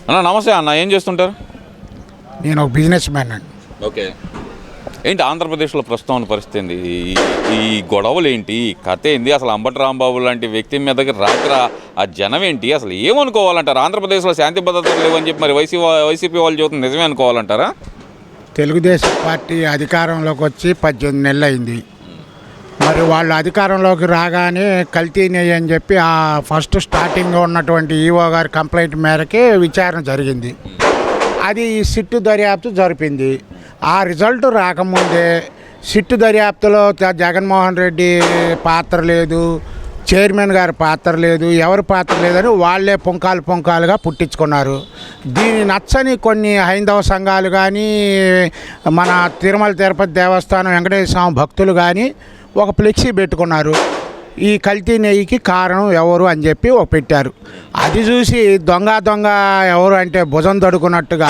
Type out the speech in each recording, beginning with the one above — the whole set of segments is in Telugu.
అన్న నమస్తే అన్న, ఏం చేస్తుంటారు? నేను ఒక బిజినెస్ మ్యాన్ అండి. ఓకే. ఏంటి ఆంధ్రప్రదేశ్లో ప్రస్తుతం ఉన్న పరిస్థితి ఏంది? ఈ గొడవలు ఏంటి, ఈ కథ ఏంది? అసలు అంబటి రాంబాబు లాంటి వ్యక్తి మీదకి రాత్రి ఆ జనం ఏంటి, అసలు ఏమనుకోవాలంటారు? ఆంధ్రప్రదేశ్లో శాంతి భద్రతలు లేవని చెప్పి మరి వైసీపీ వాళ్ళు చెబుతుంది నిజమే అనుకోవాలంటారా? తెలుగుదేశం పార్టీ అధికారంలోకి వచ్చి 18 నెలలు అయింది. మరి వాళ్ళు అధికారంలోకి రాగానే కల్తీ నెయ్యి అని చెప్పి ఆ ఫస్ట్ స్టార్టింగ్లో ఉన్నటువంటి ఈఓ గారి కంప్లైంట్ మేరకే విచారణ జరిగింది. అది సిట్టు దర్యాప్తు జరిపింది. ఆ రిజల్ట్ రాకముందే సిట్టు దర్యాప్తులో జగన్మోహన్ రెడ్డి పాత్ర లేదు, చైర్మన్ గారి పాత్ర లేదు, ఎవరి పాత్ర లేదని వాళ్ళే పుంకాలుగా పుట్టించుకున్నారు. దీన్ని నచ్చని కొన్ని హైందవ సంఘాలు కానీ, మన తిరుమల తిరుపతి దేవస్థానం వెంకటేశ్వర స్వామి భక్తులు కానీ ఒక ఫ్లెక్సీ పెట్టుకున్నారు. ఈ కల్తీ నెయ్యికి కారణం ఎవరు అని చెప్పి పెట్టారు. అది చూసి దొంగ ఎవరు అంటే భుజం తడుకున్నట్టుగా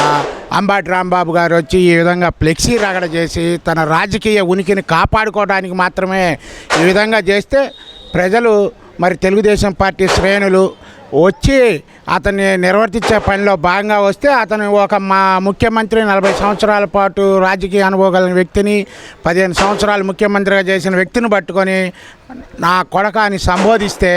అంబటి రాంబాబు గారు వచ్చి ఈ విధంగా ఫ్లెక్సీ రగడ చేసి తన రాజకీయ ఉనికిని కాపాడుకోవడానికి మాత్రమే ఈ విధంగా చేస్తే ప్రజలు, మరి తెలుగుదేశం పార్టీ శ్రేణులు వచ్చి అతన్ని నిర్వర్తించే పనిలో భాగంగా వస్తే అతను ఒక మా ముఖ్యమంత్రి 40 సంవత్సరాల పాటు రాజకీయ అనుభవం కలిగిన వ్యక్తిని, 15 సంవత్సరాలు ముఖ్యమంత్రిగా చేసిన వ్యక్తిని పట్టుకొని నా కొడక అని సంబోధిస్తే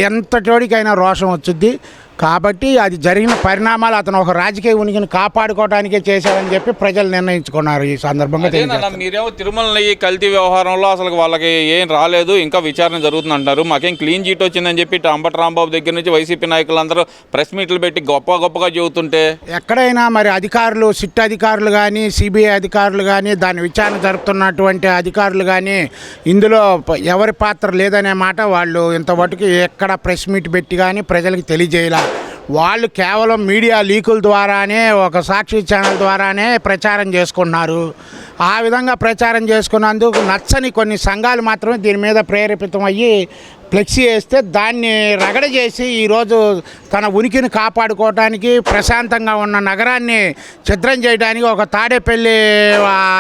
ఎంతటోడికైనా రోషం వచ్చుద్ది. కాబట్టి అది జరిగిన పరిణామాలు అతను ఒక రాజకీయ ఉనికిని కాపాడుకోవడానికే చేశాడని చెప్పి ప్రజలు నిర్ణయించుకున్నారు. ఈ సందర్భంగా మీరేమో తిరుమల నెయ్యి కల్తీ వ్యవహారంలో అసలు వాళ్ళకి ఏం రాలేదు, ఇంకా విచారణ జరుగుతుంది అంటారు. మాకేం క్లీన్ చీట్ వచ్చిందని చెప్పి అంబటి రాంబాబు దగ్గర నుంచి వైసీపీ నాయకులందరూ ప్రెస్ మీట్లు పెట్టి గొప్పగా చెబుతుంటే ఎక్కడైనా మరి అధికారులు, సిట్ అధికారులు కానీ, సిబిఐ అధికారులు కానీ, దాని విచారణ జరుపుతున్నటువంటి అధికారులు కానీ ఇందులో ఎవరి పాత్ర లేదనే మాట వాళ్ళు ఇంతవరకు ఎక్కడ ప్రెస్ మీట్ పెట్టి కానీ ప్రజలకు తెలియజేయాల. వాళ్ళు కేవలం మీడియా లీకుల ద్వారానే, ఒక సాక్షి ఛానల్ ద్వారానే ప్రచారం చేసుకున్నారు. ఆ విధంగా ప్రచారం చేసుకున్నందుకు నచ్చని కొన్ని సంఘాలు మాత్రమే దీని మీద ప్రేరేపితం అయ్యి ఫ్లెక్సీ వేస్తే దాన్ని రగడ చేసి ఈరోజు తన ఉనికిని కాపాడుకోవడానికి, ప్రశాంతంగా ఉన్న నగరాన్ని ఛిద్రం చేయడానికి ఒక తాడేపల్లి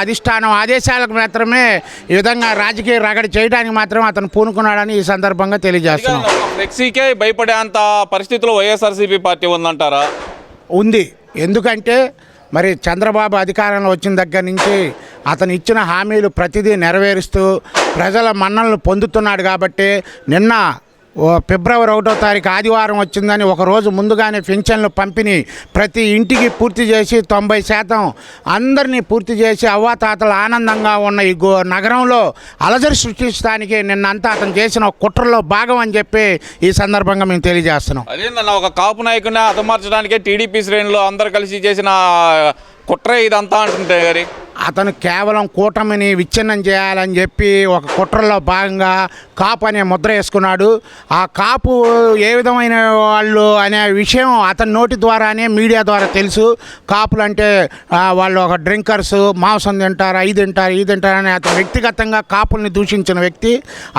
అధిష్టానం ఆదేశాలకు మాత్రమే ఈ విధంగా రాజకీయ రగడ చేయడానికి మాత్రమే అతను పూనుకున్నాడని ఈ సందర్భంగా తెలియజేస్తున్నాం. ఫ్లెక్సీకే భయపడేంత పరిస్థితిలో వైఎస్ఆర్సీపీ పార్టీ ఉందంటారా? ఉంది. ఎందుకంటే మరి చంద్రబాబు అధికారంలో వచ్చిన దగ్గర నుంచి అతను ఇచ్చిన హామీలు ప్రతిదీ నెరవేరుస్తూ ప్రజల మన్ననలు పొందుతున్నాడు. కాబట్టి నిన్న ఫిబ్రవరి 1వ తారీఖు ఆదివారం వచ్చిందని ఒకరోజు ముందుగానే పింఛన్లు పంపిణీ ప్రతి ఇంటికి పూర్తి చేసి 90% అందరినీ పూర్తి చేసి అవ్వాతాతలు ఆనందంగా ఉన్న ఈ నగరంలో అలజడి సృష్టించడానికి నిన్నంతా అతను చేసిన కుట్రలో భాగం అని చెప్పి ఈ సందర్భంగా మేము తెలియజేస్తున్నాం. అదేందన్న, ఒక కాపు నాయకుని హతమార్చడానికే టీడీపీ శ్రేణులు అందరు కలిసి చేసిన కుట్ర ఇదంతా అంటుంటే గారి అతను కేవలం కూటమిని విచ్ఛిన్నం చేయాలని చెప్పి ఒక కుట్రలో భాగంగా కాపు అనే ముద్ర వేసుకున్నాడు. ఆ కాపు ఏ విధమైన వాళ్ళు అనే విషయం అతని నోటి ద్వారానే, మీడియా ద్వారా తెలుసు. కాపులు అంటే వాళ్ళు ఒక డ్రింకర్స్, మాంసం తింటారు, ఇది తింటారు అని అతను వ్యక్తిగతంగా కాపుల్ని దూషించిన వ్యక్తి.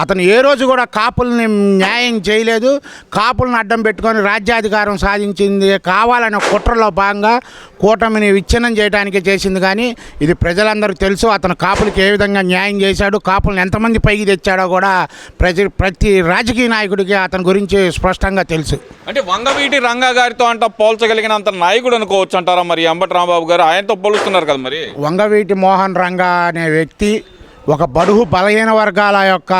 అతను ఏ రోజు కూడా కాపుల్ని న్యాయం చేయలేదు. కాపులను అడ్డం పెట్టుకొని రాజ్యాధికారం సాధించింది కావాలనే కుట్రలో భాగంగా కూటమిని విచ్ఛిన్నం చేయడానికి చేసింది. కానీ ఇది ప్రజలందరూ తెలుసు. అతను కాపులకి ఏ విధంగా న్యాయం చేశాడు, కాపులను ఎంతమంది పైకి తెచ్చాడో కూడా ప్రతి రాజకీయ నాయకుడికి అతని గురించి స్పష్టంగా తెలుసు. అంటే వంగవీటి రంగా గారితో పోల్చగలిగినంత నాయకుడు అనుకోవచ్చు అంటారా మరి అంబటి రాంబాబు గారు? ఆయనతో పోలుస్తున్నారు కదా మరి. వంగవీటి మోహన్ రంగా అనే వ్యక్తి ఒక బడుగు బలహీన వర్గాల యొక్క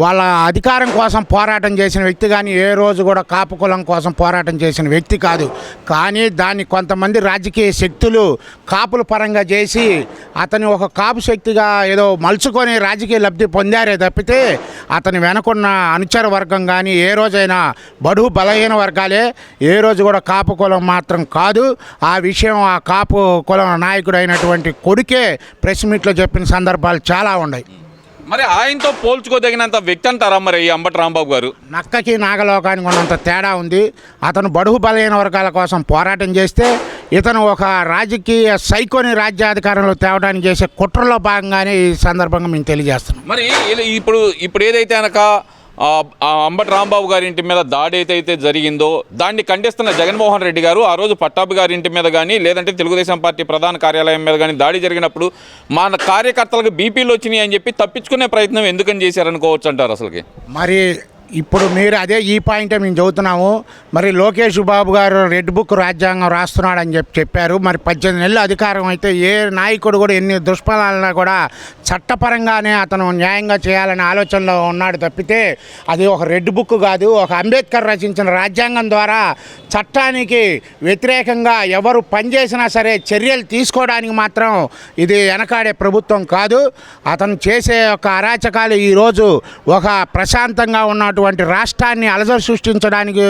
వాళ్ళ అధికారం కోసం పోరాటం చేసిన వ్యక్తి, కానీ ఏ రోజు కూడా కాపు కులం కోసం పోరాటం చేసిన వ్యక్తి కాదు. కానీ దాన్ని కొంతమంది రాజకీయ శక్తులు కాపుల పరంగా చేసి అతని ఒక కాపు శక్తిగా ఏదో మలుచుకొని రాజకీయ లబ్ధి పొందారే తప్పితే అతని వెనకున్న అనుచర వర్గం కానీ ఏ రోజైనా బడుగు బలహీన వర్గాలే, ఏ రోజు కూడా కాపు కులం మాత్రం కాదు. ఆ విషయం ఆ కాపు కులం నాయకుడు అయినటువంటి కొడుకే ప్రెస్ మీట్లో చెప్పిన సందర్భాలు చాలా ఉన్నాయి. మరి ఆయనతో పోల్చుకోదగినంత వ్యక్తి అంటారా మరి ఈ అంబటి రాంబాబు గారు? నక్కకి నాగలోకానికి ఉన్నంత తేడా ఉంది. అతను బడుగు బలహీన వర్గాల కోసం పోరాటం చేస్తే ఇతను ఒక రాజకీయ సైకోని రాజ్యాధికారంలో తేవడానికి చేసే కుట్రలో భాగంగానే ఈ సందర్భంగా మేము తెలియజేస్తున్నాం. మరి ఇప్పుడు ఏదైతే కనుక అంబటి రాంబాబు గారి ఇంటి మీద దాడి అయితే జరిగిందో దాన్ని ఖండిస్తున్న జగన్మోహన్ రెడ్డి గారు ఆ రోజు పట్టాభి గారి ఇంటి మీద కానీ, లేదంటే తెలుగుదేశం పార్టీ ప్రధాన కార్యాలయం మీద కానీ దాడి జరిగినప్పుడు మన కార్యకర్తలకు బీపీలు వచ్చినాయి అని చెప్పి తప్పించుకునే ప్రయత్నం ఎందుకని చేశారనుకోవచ్చు అంటారు అసలుకి? మరి ఇప్పుడు మీరు అదే ఈ పాయింటే మేము చెబుతున్నాము. మరి లోకేష్ బాబు గారు రెడ్ బుక్ రాజ్యాంగం రాస్తున్నాడని చెప్పారు. మరి 18 నెలలు అధికారం అయితే ఏ నాయకుడు కూడా ఎన్ని దుష్ఫలాలన్నా కూడా చట్టపరంగానే అతను న్యాయంగా చేయాలనే ఆలోచనలో ఉన్నాడు తప్పితే అది ఒక రెడ్ బుక్ కాదు. ఒక అంబేద్కర్ రచించిన రాజ్యాంగం ద్వారా చట్టానికి వ్యతిరేకంగా ఎవరు పనిచేసినా సరే చర్యలు తీసుకోవడానికి మాత్రం ఇది వెనకాడే ప్రభుత్వం కాదు. అతను చేసే ఒక అరాచకాలు ఈరోజు ఒక ప్రశాంతంగా ఉన్నటువంటి రాష్ట్రాన్ని అలజడి సృష్టించడానికి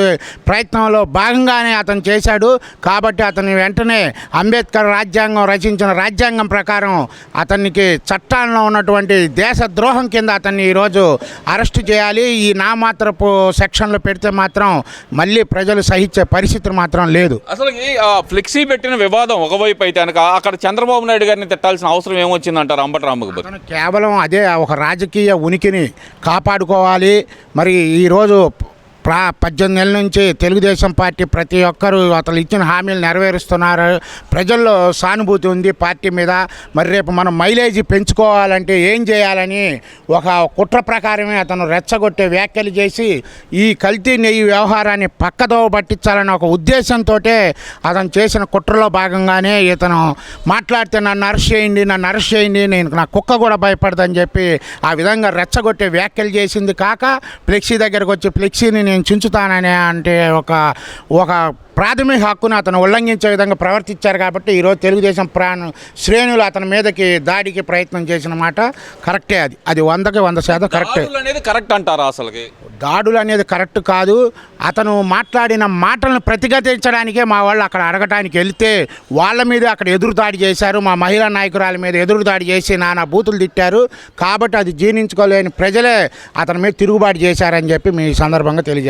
ప్రయత్నంలో భాగంగానే అతను చేశాడు. కాబట్టి అతని వెంటనే అంబేద్కర్ రాజ్యాంగం రచించిన రాజ్యాంగం ప్రకారం అతనికి చట్టాల్లో ఉన్నటువంటి దేశద్రోహం కింద అతన్ని ఈరోజు అరెస్టు చేయాలి. ఈ నామాత్రపు సెక్షన్లో పెడితే మాత్రం మళ్ళీ ప్రజలు సహించే పరిస్థితి మాత్రం లేదు. అసలు ఈ ఫ్లెక్సీ పెట్టిన వివాదం ఒకవైపు అయితే కనుక అక్కడ చంద్రబాబు నాయుడు గారిని తిట్టాల్సిన అవసరం ఏమొచ్చిందంటారు అంబటి రాంబాబు? అతను కేవలం అదే ఒక రాజకీయ ఉనికిని కాపాడుకోవాలి. మరి ఈరోజు 18 నెలల నుంచి తెలుగుదేశం పార్టీ ప్రతి ఒక్కరూ అతను ఇచ్చిన హామీలు నెరవేరుస్తున్నారు. ప్రజల్లో సానుభూతి ఉంది పార్టీ మీద. మరి రేపు మనం మైలేజీ పెంచుకోవాలంటే ఏం చేయాలని ఒక కుట్ర ప్రకారమే అతను రెచ్చగొట్టే వ్యాఖ్యలు చేసి ఈ కల్తీ నెయ్యి వ్యవహారాన్ని పక్కదోవ పట్టించాలన్న ఒక ఉద్దేశంతో అతను చేసిన కుట్రలో భాగంగానే ఇతను మాట్లాడితే నన్ను అరెస్ట్ చేయండి, నేను నా కుక్క కూడా భయపడదని చెప్పి ఆ విధంగా రెచ్చగొట్టే వ్యాఖ్యలు చేసింది. కాక ఫ్లెక్సీ దగ్గరకు వచ్చి ఫ్లెక్సీని నేను చించుతానని అంటే ఒక ప్రాథమిక హక్కును అతను ఉల్లంఘించే విధంగా ప్రవర్తించారు. కాబట్టి ఈరోజు తెలుగుదేశం శ్రేణులు అతని మీదకి దాడికి ప్రయత్నం చేసిన మాట కరెక్టే. అది 100కి 100% కరెక్టే. కరెక్ట్ అంటారా? అసలుకి దాడులు అనేది కరెక్ట్ కాదు. అతను మాట్లాడిన మాటలను ప్రతిఘటించడానికే మా వాళ్ళు అక్కడ అడగటానికి వెళ్తే వాళ్ళ మీద అక్కడ ఎదురుదాడి చేశారు. మా మహిళా నాయకురాల మీద ఎదురుదాడి చేసి నానా బూతులు తిట్టారు. కాబట్టి అది జీర్ణించుకోలేని ప్రజలే అతని మీద తిరుగుబాటు చేశారని చెప్పి మీ సందర్భంగా తెలియజేస్తాను.